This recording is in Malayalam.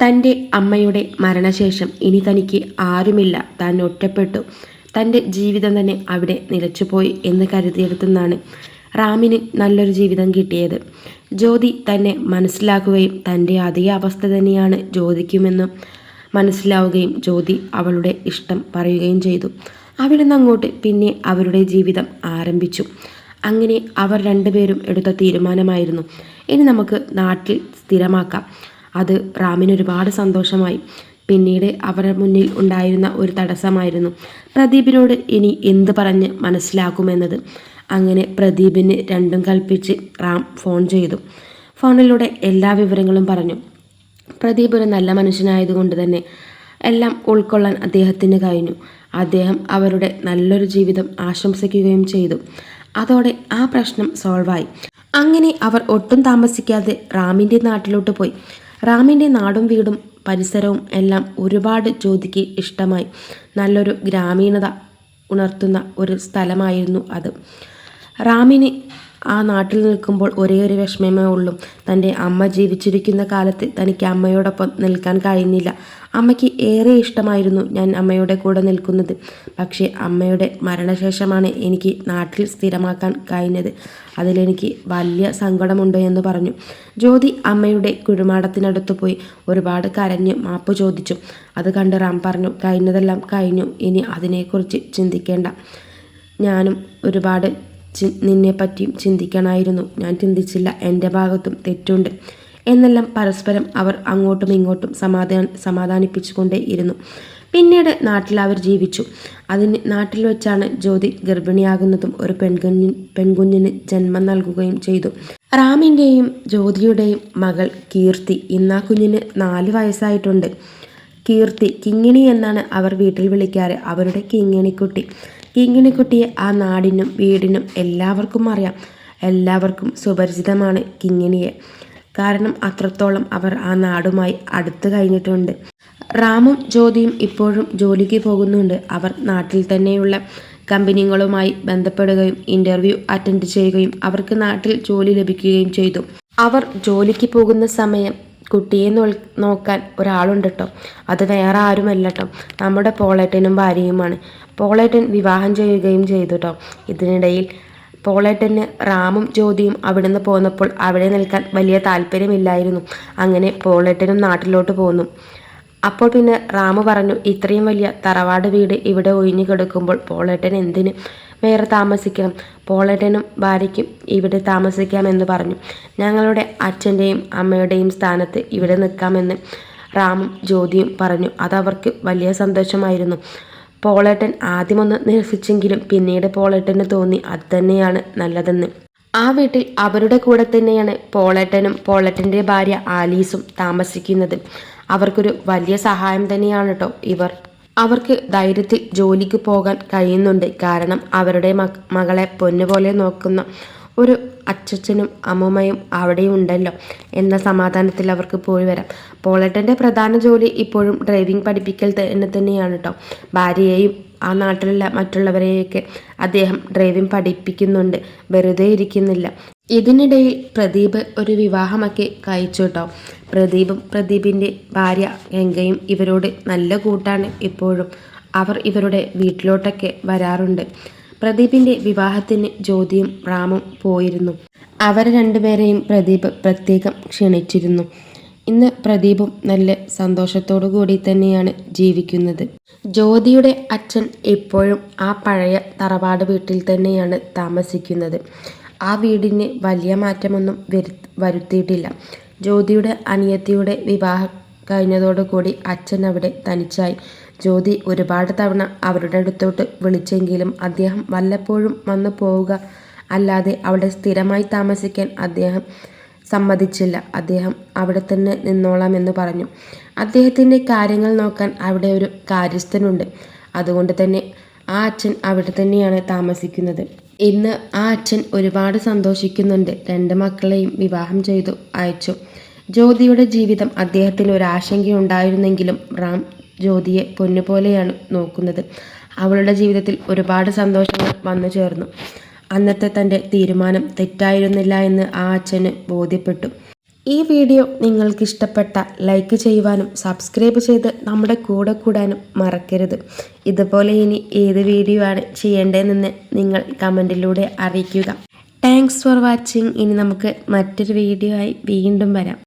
തൻ്റെ അമ്മയുടെ മരണശേഷം ഇനി തനിക്ക് ആരുമില്ല, താൻ ഒറ്റപ്പെട്ടു, തൻ്റെ ജീവിതം തന്നെ അവിടെ നിലച്ചുപോയി എന്ന് കരുതിയെടുത്തുനിന്നാണ് റാമിന് നല്ലൊരു ജീവിതം കിട്ടിയത്. ജ്യോതി തന്നെ മനസ്സിലാക്കുകയും തൻ്റെ അതേ അവസ്ഥ തന്നെയാണ് ജ്യോതിക്കുമെന്നും മനസ്സിലാവുകയും ജ്യോതി അവളുടെ ഇഷ്ടം പറയുകയും ചെയ്തു. അവിടെ നിന്ന് അങ്ങോട്ട് പിന്നെ അവരുടെ ജീവിതം ആരംഭിച്ചു. അങ്ങനെ അവർ രണ്ടുപേരും എടുത്ത തീരുമാനമായിരുന്നു, ഇനി നമുക്ക് നാട്ടിൽ സ്ഥിരമാക്കാം. അത് റാമിന് ഒരുപാട് സന്തോഷമായി. പിന്നീട് അവരുടെ മുന്നിൽ ഉണ്ടായിരുന്ന ഒരു തടസ്സമായിരുന്നു പ്രദീപിനോട് ഇനി എന്ത് പറഞ്ഞ് മനസ്സിലാക്കുമെന്നത്. അങ്ങനെ പ്രദീപിന് രണ്ടും കൽപ്പിച്ച് റാം ഫോൺ ചെയ്തു. ഫോണിലൂടെ എല്ലാ വിവരങ്ങളും പറഞ്ഞു. പ്രദീപ് ഒരു നല്ല മനുഷ്യനായതുകൊണ്ട് തന്നെ എല്ലാം ഉൾക്കൊള്ളാൻ അദ്ദേഹത്തിന് കഴിഞ്ഞു. അദ്ദേഹം അവരുടെ നല്ലൊരു ജീവിതം ആശംസിക്കുകയും ചെയ്തു. അതോടെ ആ പ്രശ്നം സോൾവായി. അങ്ങനെ അവർ ഒട്ടും താമസിക്കാതെ റാമിൻ്റെ നാട്ടിലോട്ട് പോയി. റാമിൻ്റെ നാടും വീടും പരിസരവും എല്ലാം ഒരുപാട് ജ്യോതിക്ക് ഇഷ്ടമായി. നല്ലൊരു ഗ്രാമീണത ഉണർത്തുന്ന ഒരു സ്ഥലമായിരുന്നു അത്. റാമിന് ആ നാട്ടിൽ നിൽക്കുമ്പോൾ ഒരേ ഒരു വിഷമമേ ഉള്ളൂ. തൻ്റെ അമ്മ ജീവിച്ചിരിക്കുന്ന കാലത്ത് തനിക്ക് അമ്മയോടൊപ്പം നിൽക്കാൻ കഴിഞ്ഞില്ല. അമ്മയ്ക്ക് ഏറെ ഇഷ്ടമായിരുന്നു ഞാൻ അമ്മയുടെ കൂടെ നിൽക്കുന്നത്. പക്ഷേ അമ്മയുടെ മരണശേഷമാണ് എനിക്ക് നാട്ടിൽ സ്ഥിരമാക്കാൻ കഴിഞ്ഞത്. അതിലെനിക്ക് വലിയ സങ്കടമുണ്ട് എന്ന് പറഞ്ഞു. ജ്യോതി അമ്മയുടെ കുഴിമാടത്തിനടുത്ത് പോയി ഒരുപാട് കരഞ്ഞ് മാപ്പ് ചോദിച്ചു. അത് കണ്ട് റാം പറഞ്ഞു, കഴിഞ്ഞതെല്ലാം കഴിഞ്ഞു, ഇനി അതിനെക്കുറിച്ച് ചിന്തിക്കേണ്ട. ഞാനും ഒരുപാട് നിന്നെപ്പറ്റിയും ചിന്തിക്കണമായിരുന്നു, ഞാൻ ചിന്തിച്ചില്ല, എൻ്റെ ഭാഗത്തും തെറ്റുണ്ട് എന്നെല്ലാം പരസ്പരം അവർ അങ്ങോട്ടും ഇങ്ങോട്ടും സമാധാനിപ്പിച്ചുകൊണ്ടേ ഇരുന്നു. പിന്നീട് നാട്ടിൽ അവർ ജീവിച്ചു. നാട്ടിൽ വെച്ചാണ് ജ്യോതി ഗർഭിണിയാകുന്നതും ഒരു പെൺകുഞ്ഞിന് ജന്മം നൽകുകയും ചെയ്തു. റാമിൻ്റെയും ജ്യോതിയുടെയും മകൾ കീർത്തി. ഇന്ന് ആ കുഞ്ഞിന് 4 വയസ്സായിട്ടുണ്ട്. കീർത്തി, കിങ്ങിണി എന്നാണ് അവർ വീട്ടിൽ വിളിക്കാറ്. അവരുടെ കിങ്ങിണിക്കുട്ടി. കിങ്ങിണിക്കുട്ടിയെ ആ നാടിനും വീടിനും എല്ലാവർക്കും അറിയാം. എല്ലാവർക്കും സുപരിചിതമാണ് കിങ്ങിണിയെ. കാരണം അത്രത്തോളം അവർ ആ നാടുമായി അടുത്ത് കഴിഞ്ഞിട്ടുണ്ട്. റാമും ജ്യോതിയും ഇപ്പോഴും ജോലിക്ക് പോകുന്നുണ്ട്. അവർ നാട്ടിൽ തന്നെയുള്ള കമ്പനികളുമായി ബന്ധപ്പെടുകയും ഇൻ്റർവ്യൂ അറ്റൻഡ് ചെയ്യുകയും അവർക്ക് നാട്ടിൽ ജോലി ലഭിക്കുകയും ചെയ്തു. അവർ ജോലിക്ക് പോകുന്ന സമയം കുട്ടിയെ നോക്കാൻ ഒരാളുണ്ട് കേട്ടോ. അത് വേറെ ആരുമല്ല കേട്ടോ, നമ്മുടെ പോളേട്ടനും ഭാര്യയുമാണ്. പോളേട്ടൻ വിവാഹം ചെയ്യുകയും ചെയ്തു കേട്ടോ. ഇതിനിടയിൽ പോളേട്ടന് റാമും ജ്യോതിയും അവിടുന്ന് പോന്നപ്പോൾ അവിടെ നിൽക്കാൻ വലിയ താല്പര്യമില്ലായിരുന്നു. അങ്ങനെ പോളേട്ടനും നാട്ടിലോട്ട് പോന്നു. അപ്പോൾ പിന്നെ റാമു പറഞ്ഞു, ഇത്രയും വലിയ തറവാട് വീട് ഇവിടെ ഒഴിഞ്ഞു കിടക്കുമ്പോൾ പോളേട്ടൻ എന്തിന് വേറെ താമസിക്കണം? പോളേട്ടനും ഭാര്യയ്ക്കും ഇവിടെ താമസിക്കാമെന്ന് പറഞ്ഞു. ഞങ്ങളുടെ അച്ഛൻ്റെയും അമ്മയുടെയും സ്ഥാനത്ത് ഇവിടെ നിൽക്കാമെന്ന് റാമും ജ്യോതിയും പറഞ്ഞു. അതവർക്ക് വലിയ സന്തോഷമായിരുന്നു. പോളേട്ടൻ ആദ്യമൊന്ന് നിരസിച്ചെങ്കിലും പിന്നീട് പോളേട്ടന് തോന്നി അത് തന്നെയാണ് നല്ലതെന്ന്. ആ വീട്ടിൽ അവരുടെ കൂടെ തന്നെയാണ് പോളേട്ടനും പോളേട്ടൻ്റെ ഭാര്യ ആലീസും താമസിക്കുന്നത്. അവർക്കൊരു വലിയ സഹായം തന്നെയാണ് കേട്ടോ ഇവർ. അവർക്ക് ധൈര്യത്തിൽ ജോലിക്ക് പോകാൻ കഴിയുന്നുണ്ട്. കാരണം അവരുടെ മകളെ പൊന്നുപോലെ നോക്കുന്ന ഒരു അച്ഛനും അമ്മൂമ്മയും അവിടെയും ഉണ്ടല്ലോ എന്ന സമാധാനത്തിൽ അവർക്ക് പോയി വരാം. പോളേട്ടൻ്റെ പ്രധാന ജോലി ഇപ്പോഴും ഡ്രൈവിംഗ് പഠിപ്പിക്കൽ തന്നെയാണ് കേട്ടോ. ഭാര്യയെയും ആ നാട്ടിലുള്ള മറ്റുള്ളവരെയൊക്കെ അദ്ദേഹം ഡ്രൈവിംഗ് പഠിപ്പിക്കുന്നുണ്ട്, വെറുതെ ഇരിക്കുന്നില്ല. ഇതിനിടയിൽ പ്രദീപ് ഒരു വിവാഹമൊക്കെ കഴിച്ചു കേട്ടോ. പ്രദീപും പ്രദീപിൻ്റെ ഭാര്യ ഗംഗയും ഇവരോട് നല്ല കൂട്ടാണ് ഇപ്പോഴും. അവർ ഇവരുടെ വീട്ടിലോട്ടൊക്കെ വരാറുണ്ട്. പ്രദീപിൻ്റെ വിവാഹത്തിന് ജ്യോതിയും റാമും പോയിരുന്നു. അവർ രണ്ടുപേരെയും പ്രദീപ് പ്രത്യേകം ക്ഷണിച്ചിരുന്നു. ഇന്ന് പ്രദീപും നല്ല സന്തോഷത്തോടു കൂടി തന്നെയാണ് ജീവിക്കുന്നത്. ജ്യോതിയുടെ അച്ഛൻ ഇപ്പോഴും ആ പഴയ തറവാട് വീട്ടിൽ തന്നെയാണ് താമസിക്കുന്നത്. ആ വീടിന് വലിയ മാറ്റമൊന്നും വരുത്തിയിട്ടില്ല. ജ്യോതിയുടെ അനിയത്തിയുടെ വിവാഹം കഴിഞ്ഞതോടുകൂടി അച്ഛൻ അവിടെ തനിച്ചായി. ജ്യോതി ഒരുപാട് തവണ അവരുടെ അടുത്തോട്ട് വിളിച്ചെങ്കിലും അദ്ദേഹം വല്ലപ്പോഴും വന്നു പോവുക അല്ലാതെ അവിടെ സ്ഥിരമായി താമസിക്കാൻ അദ്ദേഹം സമ്മതിച്ചില്ല. അദ്ദേഹം അവിടെ തന്നെ നിന്നോളാമെന്ന് പറഞ്ഞു. അദ്ദേഹത്തിൻ്റെ കാര്യങ്ങൾ നോക്കാൻ അവിടെ ഒരു കാര്യസ്ഥനുണ്ട്. അതുകൊണ്ട് തന്നെ ആ അച്ഛൻ അവിടെ തന്നെയാണ് താമസിക്കുന്നത്. ഇന്ന് ആ അച്ഛൻ ഒരുപാട് സന്തോഷിക്കുന്നുണ്ട്. 2 മക്കളെയും വിവാഹം ചെയ്തു അയച്ചു. ജ്യോതിയുടെ ജീവിതം അദ്ദേഹത്തിന് ഒരു ആശങ്കയുണ്ടായിരുന്നെങ്കിലും റാം ജ്യോതിയെ പൊന്നുപോലെയാണ് നോക്കുന്നത്. അവളുടെ ജീവിതത്തിൽ ഒരുപാട് സന്തോഷങ്ങൾ വന്നു ചേർന്നു. അന്നത്തെ തൻ്റെ തീരുമാനം തെറ്റായിരുന്നില്ല എന്ന് ആ അച്ഛന് ബോധ്യപ്പെട്ടു. ഈ വീഡിയോ നിങ്ങൾക്ക് ഇഷ്ടപ്പെട്ട ലൈക്ക് ചെയ്യുവാനും സബ്സ്ക്രൈബ് ചെയ്ത് നമ്മുടെ കൂടെ കൂടാനും മറക്കരുത്. ഇതുപോലെ ഇനി ഏത് വീഡിയോ ആണ് ചെയ്യേണ്ടതെന്ന് നിങ്ങൾ കമൻറ്റിലൂടെ അറിയിക്കുക. Thanks for watching. ഇനി നമുക്ക് മറ്റൊരു വീഡിയോ ആയി വീണ്ടും വരാം.